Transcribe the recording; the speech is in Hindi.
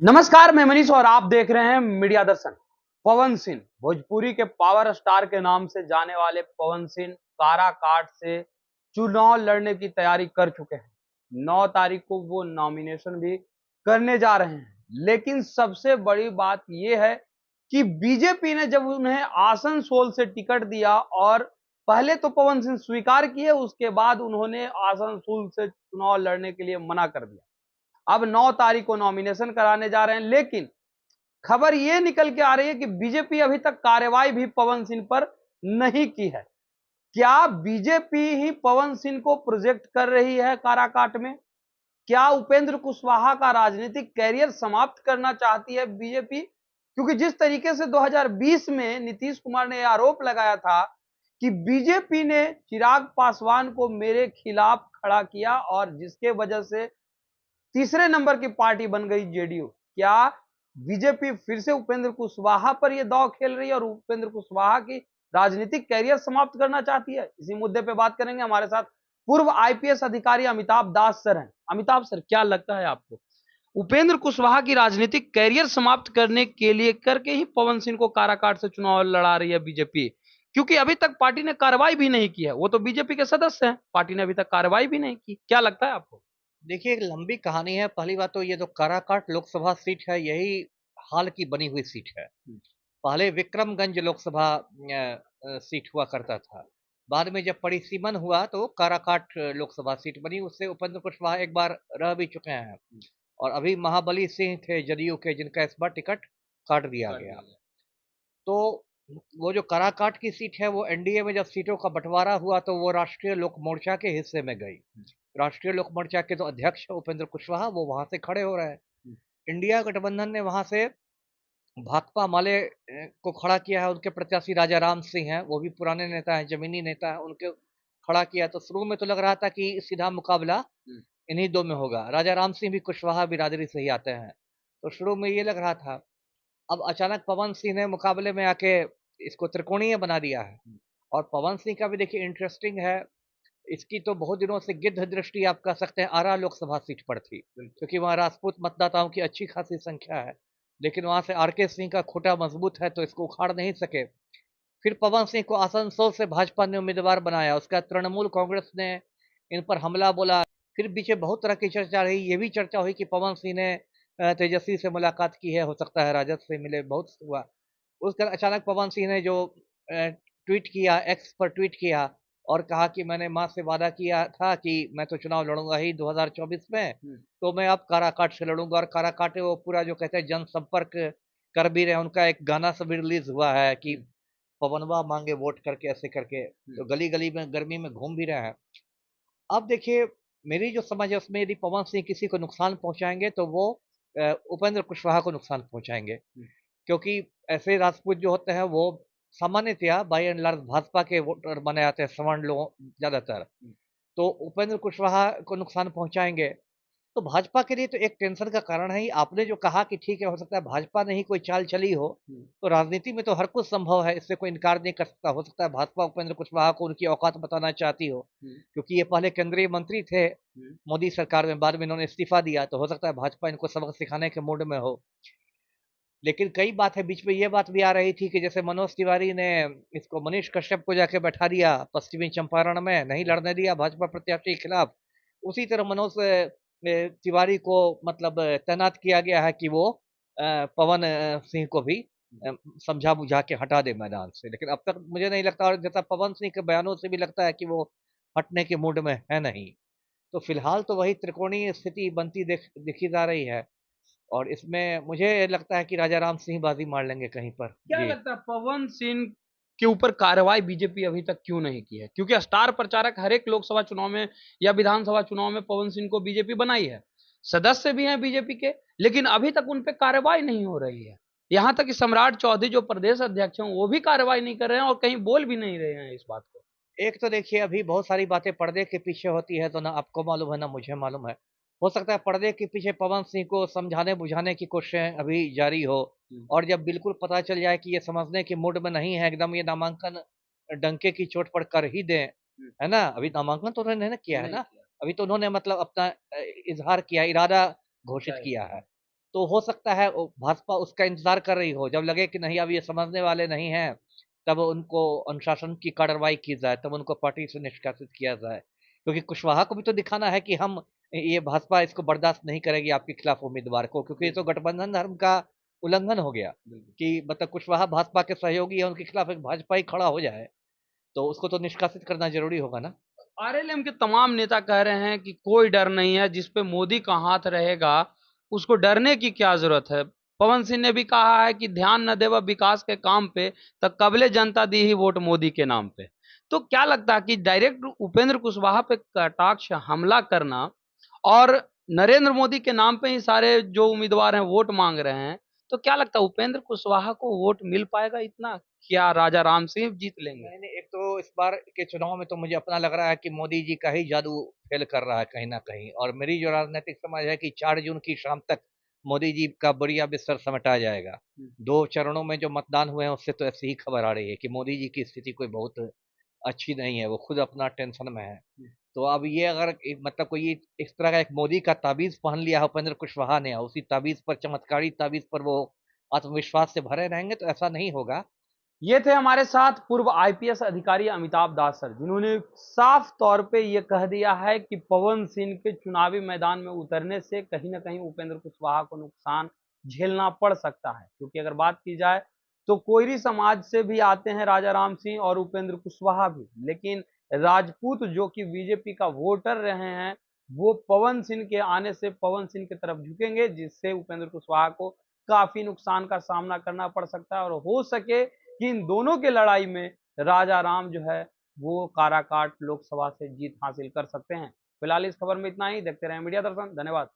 नमस्कार, मैं मनीष और आप देख रहे हैं मीडिया दर्शन। पवन सिंह भोजपुरी के पावर स्टार के नाम से जाने वाले पवन सिंह काराकाट से चुनाव लड़ने की तैयारी कर चुके हैं। 9 तारीख को वो नॉमिनेशन भी करने जा रहे हैं। लेकिन सबसे बड़ी बात यह है कि बीजेपी ने जब उन्हें आसनसोल से टिकट दिया और पहले तो पवन सिंह स्वीकार किए, उसके बाद उन्होंने आसनसोल से चुनाव लड़ने के लिए मना कर दिया। अब 9 तारीख को नॉमिनेशन कराने जा रहे हैं, लेकिन खबर यह निकल के आ रही है कि बीजेपी अभी तक कार्रवाई भी पवन सिंह पर नहीं की है। क्या बीजेपी ही पवन सिंह को प्रोजेक्ट कर रही है काराकाट में? क्या उपेंद्र कुशवाहा का राजनीतिक कैरियर समाप्त करना चाहती है बीजेपी? क्योंकि जिस तरीके से 2020 में नीतीश कुमार ने आरोप लगाया था कि बीजेपी ने चिराग पासवान को मेरे खिलाफ खड़ा किया और जिसके वजह से तीसरे नंबर की पार्टी बन गई जेडीयू। क्या बीजेपी फिर से उपेंद्र कुशवाहा पर यह दांव खेल रही है और उपेंद्र कुशवाहा की राजनीतिक कैरियर समाप्त करना चाहती है? इसी मुद्दे पे बात करेंगे। हमारे साथ पूर्व आईपीएस अधिकारी अमिताभ दास सर हैं। अमिताभ सर, क्या लगता है आपको, उपेंद्र कुशवाहा की राजनीतिक कैरियर समाप्त करने के लिए करके ही पवन सिंह को काराकाट से चुनाव लड़ा रही है बीजेपी? क्योंकि अभी तक पार्टी ने कार्रवाई भी नहीं की है। वो तो बीजेपी के सदस्य हैं, पार्टी ने अभी तक कार्रवाई भी नहीं की। क्या लगता है आपको? देखिए, एक लंबी कहानी है। पहली बात तो ये जो काराकाट लोकसभा सीट है, यही हाल की बनी हुई सीट है। पहले विक्रमगंज लोकसभा सीट हुआ करता था। बाद में जब परिसीमन हुआ तो काराकाट लोकसभा सीट बनी। उससे उपेंद्र कुशवाहा एक बार रह भी चुके हैं। और अभी महाबली सिंह थे जदयू के, जिनका इस बार टिकट काट दिया गया। तो वो जो काराकाट की सीट है, वो एनडीए में जब सीटों का बंटवारा हुआ तो वो राष्ट्रीय लोक मोर्चा के हिस्से में गई। राष्ट्रीय लोक मोर्चा के जो अध्यक्ष है उपेंद्र कुशवाहा, वो वहां से खड़े हो रहे हैं। इंडिया गठबंधन ने वहां से भाकपा माले को खड़ा किया है। उनके प्रत्याशी राजा राम सिंह हैं, वो भी पुराने नेता हैं, जमीनी नेता हैं, उनके खड़ा किया। तो शुरू में तो लग रहा था कि सीधा मुकाबला इन्हीं दो में होगा। राजा राम सिंह भी कुशवाहा बिरादरी से ही आते हैं, तो शुरू में ये लग रहा था। अब अचानक पवन सिंह ने मुकाबले में आके इसको त्रिकोणीय बना दिया है। और पवन सिंह का भी देखिए इंटरेस्टिंग है। इसकी तो बहुत दिनों से गिद्ध दृष्टि आप कह सकते हैं आरा लोकसभा सीट पर थी, क्योंकि वहाँ राजपूत मतदाताओं की अच्छी खासी संख्या है। लेकिन वहाँ से आर के सिंह का खूंटा मजबूत है, तो इसको उखाड़ नहीं सके। फिर पवन सिंह को आसनसोल से भाजपा ने उम्मीदवार बनाया। उसके बाद तृणमूल कांग्रेस ने इन पर हमला बोला। फिर बीच में बहुत तरह की चर्चा रही। ये भी चर्चा हुई कि पवन सिंह ने तेजस्वी से मुलाकात की है, हो सकता है राजद से मिले, बहुत हुआ। उसके बाद अचानक पवन सिंह ने जो ट्वीट किया, एक्स पर ट्वीट किया और कहा कि मैंने माँ से वादा किया था कि मैं तो चुनाव लड़ूंगा ही 2024 में, तो मैं अब काराकाट से लड़ूंगा। और काराकाट वो पूरा जो कहते हैं जनसंपर्क कर भी रहे हैं। उनका एक गाना सब भी रिलीज हुआ है कि पवनवा मांगे वोट करके, ऐसे करके। तो गली गली में गर्मी में घूम भी रहे हैं। अब देखिए, मेरी जो समझ है उसमें यदि पवन सिंह किसी को नुकसान पहुंचाएंगे तो वो उपेंद्र कुशवाहा को नुकसान पहुंचाएंगे। क्योंकि ऐसे राजपूत जो होते हैं वो सामान्यतया बाई एंड लार्ज भाजपा के वोटर बने जाते हैं, सवर्ण लोग ज्यादातर। तो उपेंद्र कुशवाहा को नुकसान पहुंचाएंगे तो भाजपा के लिए तो एक टेंशन का कारण है ही। आपने जो कहा कि ठीक है, हो सकता है भाजपा ने ही कोई चाल चली हो, तो राजनीति में तो हर कुछ संभव है, इससे कोई इनकार नहीं कर सकता। हो सकता है भाजपा उपेंद्र कुशवाहा को उनकी औकात बताना चाहती हो, क्योंकि ये पहले केंद्रीय मंत्री थे मोदी सरकार में, बाद में इन्होंने इस्तीफा दिया। तो हो सकता है भाजपा इनको सबक सिखाने के मूड में हो। लेकिन कई बात है, बीच में ये बात भी आ रही थी कि जैसे मनोज तिवारी ने इसको मनीष कश्यप को जाके बैठा दिया पश्चिमी चंपारण में, नहीं लड़ने दिया भाजपा प्रत्याशी के खिलाफ। उसी तरह मनोज तिवारी को मतलब तैनात किया गया है कि वो पवन सिंह को भी समझा बुझा के हटा दे मैदान से। लेकिन अब तक मुझे नहीं लगता, और जैसा पवन सिंह के बयानों से भी लगता है कि वो हटने के मूड में है नहीं। तो फिलहाल तो वही त्रिकोणीय स्थिति बनती दिखी जा रही है। और इसमें मुझे लगता है कि राजा राम सिंह बाजी मार लेंगे कहीं पर। क्या जी। लगता है पवन सिंह के ऊपर कार्रवाई बीजेपी अभी तक क्यों नहीं की है? क्योंकि स्टार प्रचारक हर एक लोकसभा चुनाव में या विधानसभा चुनाव में पवन सिंह को बीजेपी बनाई है, सदस्य भी हैं बीजेपी के, लेकिन अभी तक उन पे कार्रवाई नहीं हो रही है। यहां तक कि सम्राट चौधरी जो प्रदेश अध्यक्ष हैं वो भी कार्रवाई नहीं कर रहे हैं और कहीं बोल भी नहीं रहे हैं इस बात को। एक तो देखिए, अभी बहुत सारी बातें पर्दे के पीछे होती है, तो ना आपको मालूम है ना मुझे मालूम है। हो सकता है पर्दे के पीछे पवन सिंह को समझाने बुझाने की कोशिशें अभी जारी हो। और जब बिल्कुल पता चल जाए कि ये समझने के मूड में नहीं है, एकदम ये नामांकन डंके की चोट पर कर ही दें, है ना। अभी नामांकन तो उन्होंने किया है ना। अभी तो उन्होंने मतलब अपना इजहार किया, इरादा घोषित किया है। तो हो सकता है भाजपा उसका इंतजार कर रही हो, जब लगे कि नहीं अब ये समझने वाले नहीं हैं, तब उनको अनुशासन की कार्रवाई की जाए, तब उनको पार्टी से निष्कासित किया जाए। क्योंकि कुशवाहा को भी तो दिखाना है कि हम ये भाजपा इसको बर्दाश्त नहीं करेगी आपके खिलाफ उम्मीदवार को, क्योंकि ये तो गठबंधन धर्म का उल्लंघन हो गया कि मतलब कुशवाहा भाजपा के सहयोगी है, उनके खिलाफ एक भाजपा ही खड़ा हो जाए, तो उसको तो निष्कासित करना जरूरी होगा ना। आरएलएम के तमाम नेता कह रहे हैं कि कोई डर नहीं है, जिस पे मोदी का हाथ रहेगा उसको डरने की क्या जरूरत है। पवन सिंह ने भी कहा है कि ध्यान न देवा विकास के काम पे, तब कबले जनता दी ही वोट मोदी के नाम पे। तो क्या लगता है कि डायरेक्ट उपेंद्र कुशवाहा पे कटाक्ष हमला करना और नरेंद्र मोदी के नाम पे ही सारे जो उम्मीदवार हैं वोट मांग रहे हैं, तो क्या लगता है उपेंद्र कुशवाहा को वोट मिल पाएगा इतना? क्या राजा राम सिंह जीत लेंगे? नहीं नहीं, एक तो इस बार के चुनाव में तो मुझे अपना लग रहा है कि मोदी जी का ही जादू फेल कर रहा है कहीं ना कहीं, और मेरी जो राजनीतिक समझ है कि 4 जून की शाम तक मोदी जी का बढ़िया बिस्तर समेटा जाएगा। 2 चरणों में जो मतदान हुए हैं उससे तो ऐसी ही खबर आ रही है कि मोदी जी की स्थिति कोई बहुत अच्छी नहीं है, वो खुद अपना टेंशन में है। तो अब ये अगर मतलब कोई इस तरह का एक मोदी का ताबीज पहन लिया है उपेंद्र कुशवाहा ने, उसी ताबीज पर, चमत्कारी ताबीज पर वो आत्मविश्वास से भरे रहेंगे, तो ऐसा नहीं होगा। ये थे हमारे साथ पूर्व आईपीएस अधिकारी अमिताभ दास सर, जिन्होंने साफ तौर पे ये कह दिया है कि पवन सिंह के चुनावी मैदान में उतरने से कहीं ना कहीं उपेंद्र कुशवाहा को नुकसान झेलना पड़ सकता है। क्योंकि अगर बात की जाए तो कोयरी समाज से भी आते हैं राजा राम सिंह और उपेंद्र कुशवाहा भी, लेकिन राजपूत जो कि बीजेपी का वोटर रहे हैं वो पवन सिंह के आने से पवन सिंह की तरफ झुकेंगे, जिससे उपेंद्र कुशवाहा को काफी नुकसान का सामना करना पड़ सकता है। और हो सके कि इन दोनों के लड़ाई में राजा राम जो है वो काराकाट लोकसभा से जीत हासिल कर सकते हैं। फिलहाल इस खबर में इतना ही। देखते रहें मीडिया दर्शन। धन्यवाद।